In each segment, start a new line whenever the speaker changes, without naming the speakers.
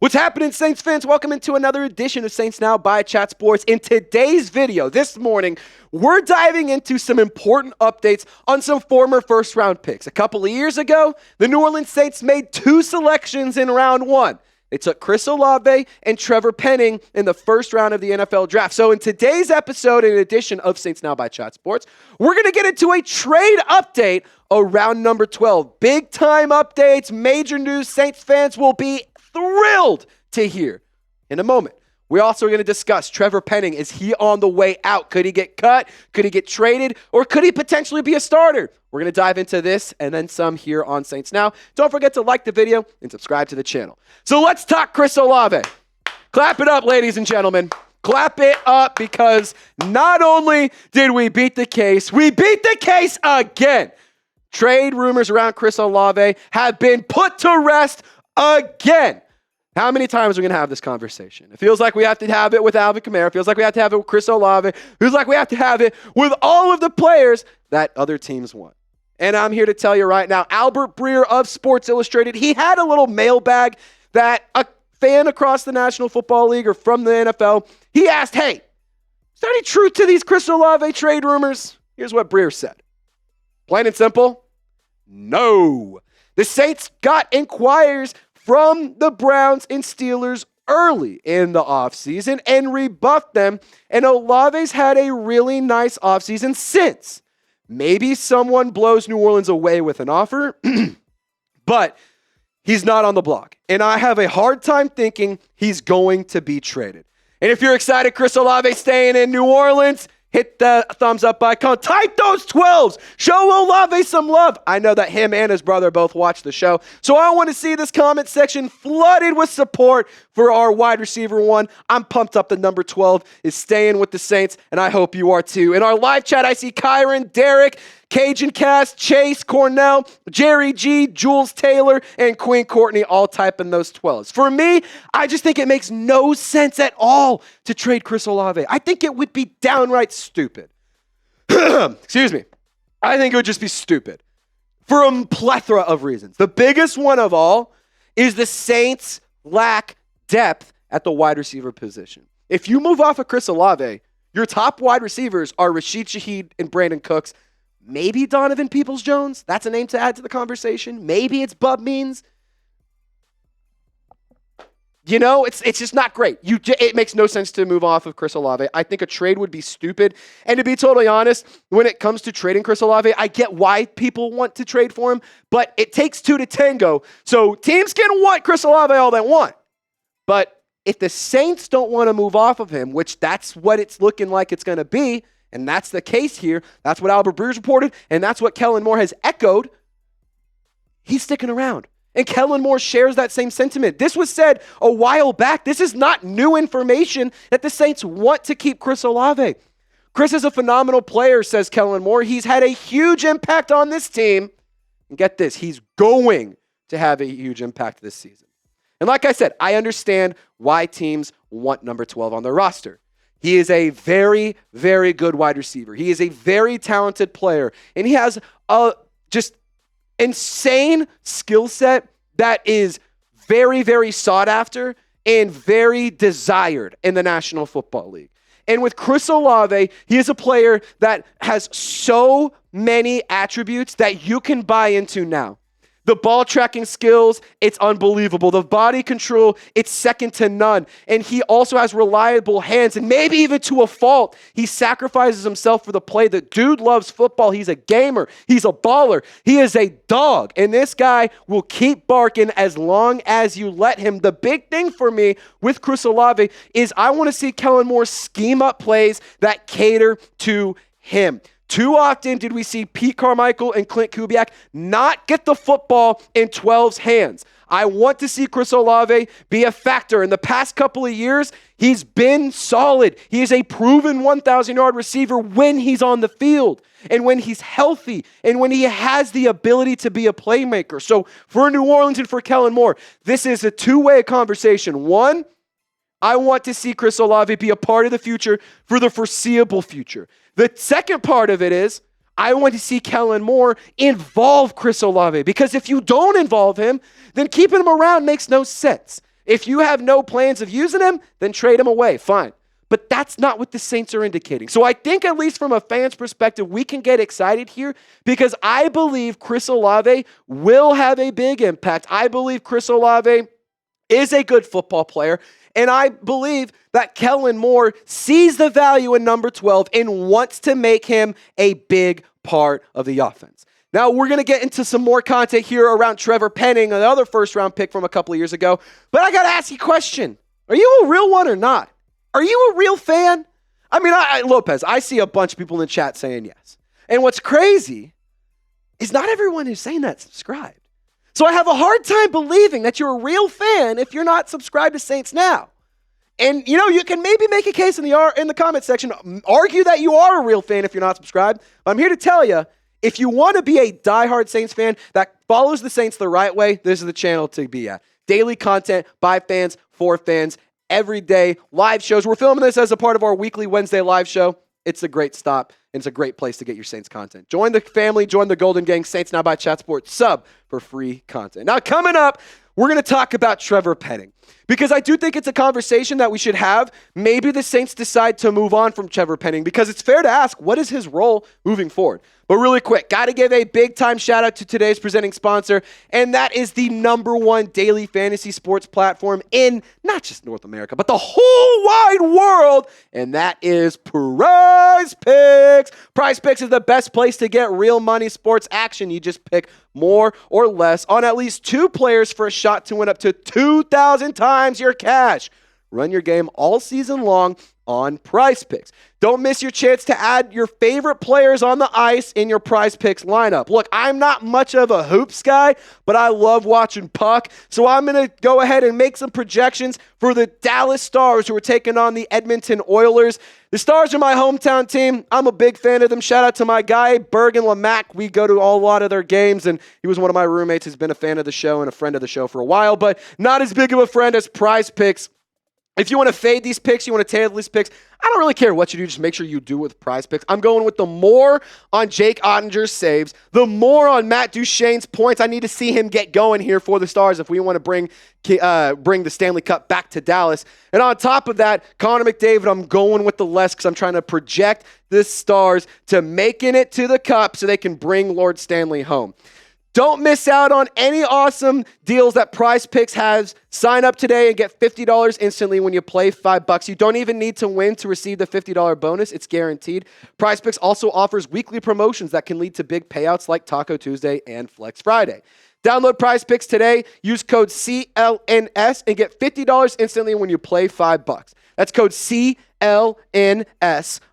What's happening, Saints fans? Welcome into another edition of Saints Now by Chat Sports. In today's video, this morning, we're diving into some important updates on some former first-round picks. A couple of years ago, the New Orleans Saints made two selections in round one. They took Chris Olave and Trevor Penning in the first round of the NFL draft. So in today's episode, in edition of Saints Now by Chat Sports, we're going to get into a trade update around number 12. Big-time updates, major news. Saints fans will be thrilled to hear in a moment. We're also going to discuss Trevor Penning. Is he on the way out? Could he get cut? Could he get traded? Or could he potentially be a starter? We're going to dive into this and then some here on Saints Now. Don't forget to like the video and subscribe to the channel. So let's talk Chris Olave. Clap it up, ladies and gentlemen. Clap it up, because not only did we beat the case, we beat the case again. Trade rumors around Chris Olave have been put to rest again. How many times are we going to have this conversation? It feels like we have to have it with Alvin Kamara. It feels like we have to have it with Chris Olave. It feels like we have to have it with all of the players that other teams want. And I'm here to tell you right now, Albert Breer of Sports Illustrated, he had a little mailbag that a fan across the National Football League or from the NFL, he asked, hey, is there any truth to these Chris Olave trade rumors? Here's what Breer said. Plain and simple, no. The Saints got inquiries from the Browns and Steelers early in the offseason and rebuffed them, and Olave's had a really nice offseason since. Maybe someone blows New Orleans away with an offer, but he's not on the block, and I have a hard time thinking he's going to be traded. And if you're excited Chris Olave staying in New Orleans, hit the thumbs up icon. Type those 12s. Show Olave some love. I know that him and his brother both watch the show. So I want to see this comment section flooded with support for our wide receiver one. I'm pumped up. The number 12 is staying with the Saints, and I hope you are too. In our live chat, I see Kyron, Derek, Cajun Cast, Chase, Cornell, Jerry G, Jules Taylor, and Queen Courtney all typing those 12s. For me, I just think it makes no sense at all to trade Chris Olave. I think it would be downright stupid. Excuse me. I think it would just be stupid for a plethora of reasons. The biggest one of all is the Saints lack depth at the wide receiver position. If you move off of Chris Olave, your top wide receivers are Rashid Shaheed and Brandon Cooks. Maybe Donovan Peoples-Jones. That's a name to add to the conversation. Maybe it's Bub Means. You know, it's just not great. It makes no sense to move off of Chris Olave. I think a trade would be stupid. And to be totally honest, when it comes to trading Chris Olave, I get why people want to trade for him, but it takes two to tango. So teams can want Chris Olave all they want. But if the Saints don't want to move off of him, which that's what it's looking like it's going to be, and that's the case here. That's what Albert Breer's reported, and that's what Kellen Moore has echoed. He's sticking around. And Kellen Moore shares that same sentiment. This was said a while back. This is not new information that the Saints want to keep Chris Olave. Chris is a phenomenal player, says Kellen Moore. He's had a huge impact on this team. And get this, he's going to have a huge impact this season. And like I said, I understand why teams want number 12 on their roster. He is a very, very good wide receiver. He is a very talented player. And he has a just insane skill set that is very, very sought after and very desired in the National Football League. And with Chris Olave, he is a player that has so many attributes that you can buy into now. The ball tracking skills, it's unbelievable. The body control, it's second to none. And he also has reliable hands, and maybe even to a fault. He sacrifices himself for the play. The dude loves football. He's a gamer. He's a baller. He is a dog. And this guy will keep barking as long as you let him. The big thing for me with Chris Olave is I want to see Kellen Moore scheme up plays that cater to him. Too often did we see Pete Carmichael and Clint Kubiak not get the football in 12's hands. I want to see Chris Olave be a factor. In the past couple of years, he's been solid. He is a proven 1,000-yard receiver when he's on the field and when he's healthy and when he has the ability to be a playmaker. So for New Orleans and for Kellen Moore, this is a two-way conversation. One, I want to see Chris Olave be a part of the future for the foreseeable future. The second part of it is I want to see Kellen Moore involve Chris Olave, because if you don't involve him, then keeping him around makes no sense. If you have no plans of using him, then trade him away. Fine. But that's not what the Saints are indicating. So I think, at least from a fan's perspective, we can get excited here because I believe Chris Olave will have a big impact. I believe Chris Olave is a good football player, and I believe that Kellen Moore sees the value in number 12 and wants to make him a big part of the offense. Now, we're going to get into some more content here around Trevor Penning, another first-round pick from a couple of years ago, but I got to ask you a question. Are you a real one or not? Are you a real fan? I mean, Lopez, I see a bunch of people in the chat saying yes. And what's crazy is not everyone who's saying that subscribed. So I have a hard time believing that you're a real fan if you're not subscribed to Saints Now. And, you can maybe make a case in the comment section, argue that you are a real fan if you're not subscribed. But I'm here to tell you, if you want to be a diehard Saints fan that follows the Saints the right way, this is the channel to be at. Daily content by fans, for fans, every day, live shows. We're filming this as a part of our weekly Wednesday live show. It's a great stop, and it's a great place to get your Saints content. Join the family, join the Golden Gang, Saints Now by Chat Sports, sub for free content. Now, coming up, we're going to talk about Trevor Penning because I do think it's a conversation that we should have. Maybe the Saints decide to move on from Trevor Penning because it's fair to ask, what is his role moving forward? But really quick, got to give a big-time shout-out to today's presenting sponsor, and that is the #1 daily fantasy sports platform in not just North America, but the whole wide world, and that is Prize Picks. Prize Picks is the best place to get real money sports action. You just pick more or less on at least 2 players for a shot to win up to 2,000 times your cash. Run your game all season long on Prize Picks. Don't miss your chance to add your favorite players on the ice in your Prize Picks lineup. Look, I'm not much of a hoops guy, but I love watching puck, so I'm going to go ahead and make some projections for the Dallas Stars who are taking on the Edmonton Oilers. The Stars are my hometown team. I'm a big fan of them. Shout out to my guy, Bergen Lamack. We go to a lot of their games, and he was one of my roommates who's been a fan of the show and a friend of the show for a while, but not as big of a friend as Prize Picks. If you want to fade these picks, you want to tail these picks, I don't really care what you do. Just make sure you do it with Prize Picks. I'm going with the more on Jake Ottinger's saves, the more on Matt Duchene's points. I need to see him get going here for the Stars if we want to bring the Stanley Cup back to Dallas. And on top of that, Connor McDavid, I'm going with the less because I'm trying to project the Stars to making it to the Cup so they can bring Lord Stanley home. Don't miss out on any awesome deals that Prize Picks has. Sign up today and get $50 instantly when you play $5. You don't even need to win to receive the $50 bonus. It's guaranteed. Prize Picks also offers weekly promotions that can lead to big payouts like Taco Tuesday and Flex Friday. Download Prize Picks today. Use code CLNS and get $50 instantly when you play $5. That's code CLNS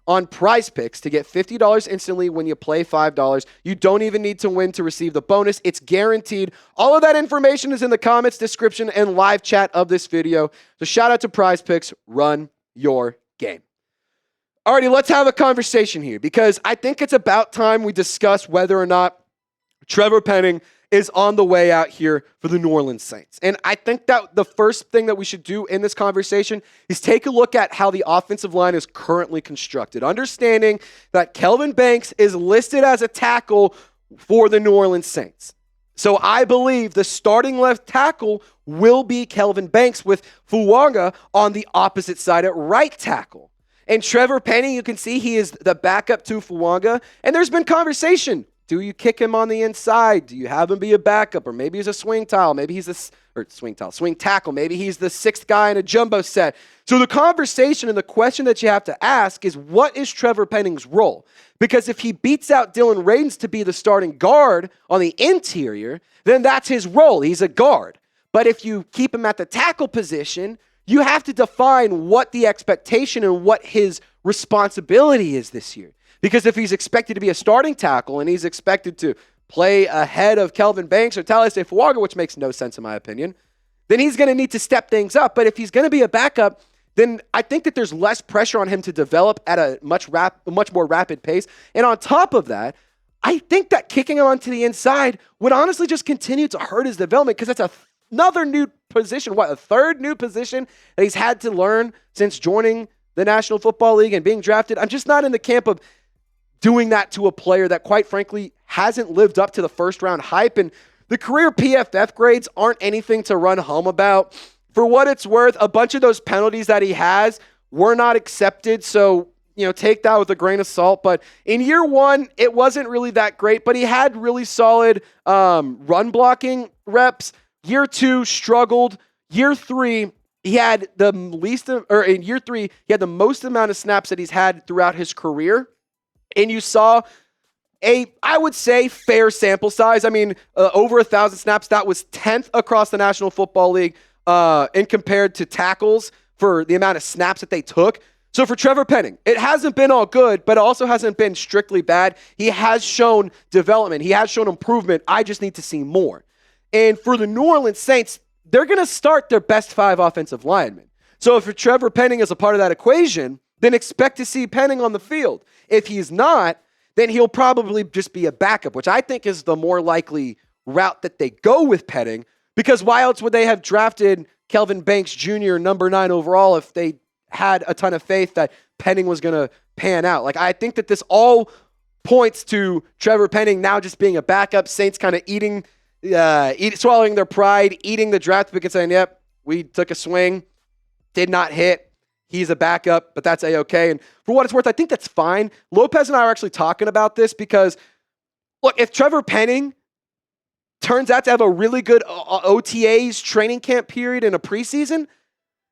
on Prize Picks to get $50 instantly when you play $5. You don't even need to win to receive the bonus. It's guaranteed. All of that information is in the comments, description, and live chat of this video. So shout out to Prize Picks. Run your game. Alrighty, let's have a conversation here because I think it's about time we discuss whether or not Trevor Penning is on the way out here for the New Orleans Saints. And I think that the first thing that we should do in this conversation is take a look at how the offensive line is currently constructed, understanding that Kelvin Banks is listed as a tackle for the New Orleans Saints. So I believe the starting left tackle will be Kelvin Banks with Fuaga on the opposite side at right tackle. And Trevor Penning, you can see he is the backup to Fuaga. And there's been conversation. Do you kick him on the inside? Do you have him be a backup? Or maybe he's a swing tackle. Maybe he's swing tackle. Maybe he's the 6th guy in a jumbo set. So the conversation and the question that you have to ask is, what is Trevor Penning's role? Because if he beats out Dylan Radins to be the starting guard on the interior, then that's his role. He's a guard. But if you keep him at the tackle position, you have to define what the expectation and what his responsibility is this year. Because if he's expected to be a starting tackle and he's expected to play ahead of Kelvin Banks or Taliesin Fuaga, which makes no sense in my opinion, then he's going to need to step things up. But if he's going to be a backup, then I think that there's less pressure on him to develop at a much more rapid pace. And on top of that, I think that kicking him onto the inside would honestly just continue to hurt his development because that's another new position, a third new position that he's had to learn since joining the National Football League and being drafted. I'm just not in the camp of doing that to a player that, quite frankly, hasn't lived up to the first-round hype. And the career PFF grades aren't anything to run home about. for what it's worth, a bunch of those penalties that he has were not accepted. So, take that with a grain of salt. But in year one, it wasn't really that great, but he had really solid run blocking reps. Year two, struggled. Year three, he had the most amount of snaps that he's had throughout his career. And you saw I would say, fair sample size. I mean, over 1,000 snaps. That was 10th across the National Football League and compared to tackles for the amount of snaps that they took. So for Trevor Penning, it hasn't been all good, but it also hasn't been strictly bad. He has shown development. He has shown improvement. I just need to see more. And for the New Orleans Saints, they're going to start their best 5 offensive linemen. So if Trevor Penning is a part of that equation, then expect to see Penning on the field. If he's not, then he'll probably just be a backup, which I think is the more likely route that they go with Penning, because why else would they have drafted Kelvin Banks Jr. number 9 overall if they had a ton of faith that Penning was going to pan out? Like, I think that this all points to Trevor Penning now just being a backup, Saints kind of swallowing their pride, eating the draft pick and saying, yep, we took a swing, did not hit. He's a backup, but that's A-okay. And for what it's worth, I think that's fine. Lopez and I are actually talking about this because, look, if Trevor Penning turns out to have a really good OTAs training camp period in a preseason,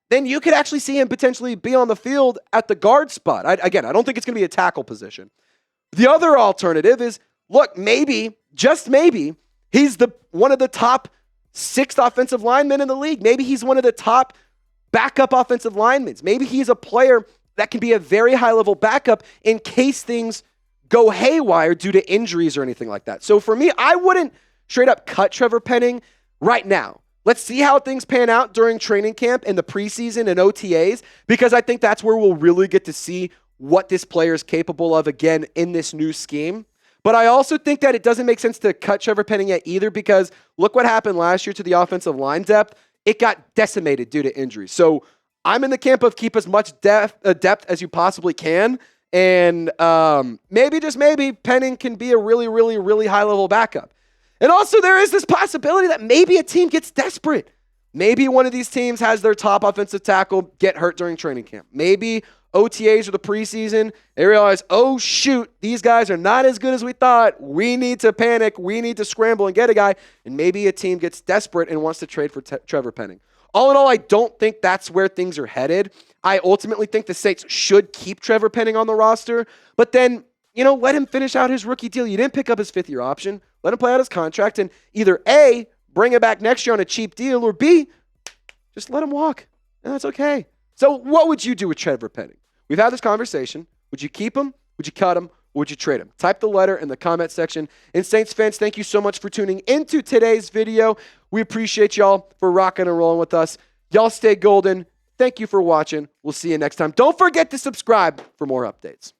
then you could actually see him potentially be on the field at the guard spot. I don't think it's going to be a tackle position. The other alternative is, look, maybe, just maybe, he's one of the top 6 offensive linemen in the league. Maybe he's one of the top backup offensive linemen. Maybe he's a player that can be a very high-level backup in case things go haywire due to injuries or anything like that. So for me, I wouldn't straight up cut Trevor Penning right now. Let's see how things pan out during training camp and the preseason and OTAs, because I think that's where we'll really get to see what this player is capable of again in this new scheme. But I also think that it doesn't make sense to cut Trevor Penning yet either, because look what happened last year to the offensive line depth. It got decimated due to injuries. So I'm in the camp of keep as much depth as you possibly can. And maybe, just maybe, Penning can be a really, really, really high-level backup. And also there is this possibility that maybe a team gets desperate. Maybe one of these teams has their top offensive tackle get hurt during training camp. Maybe OTAs or the preseason, they realize, oh, shoot, these guys are not as good as we thought. We need to panic. We need to scramble and get a guy. And maybe a team gets desperate and wants to trade for Trevor Penning. All in all, I don't think that's where things are headed. I ultimately think the Saints should keep Trevor Penning on the roster, but then, let him finish out his rookie deal. You didn't pick up his 5th-year option. Let him play out his contract and either A, bring him back next year on a cheap deal, or B, just let him walk. And that's okay. So what would you do with Trevor Penning? We've had this conversation. Would you keep him? Would you cut him? Or would you trade him? Type the letter in the comment section. And Saints fans, thank you so much for tuning into today's video. We appreciate y'all for rocking and rolling with us. Y'all stay golden. Thank you for watching. We'll see you next time. Don't forget to subscribe for more updates.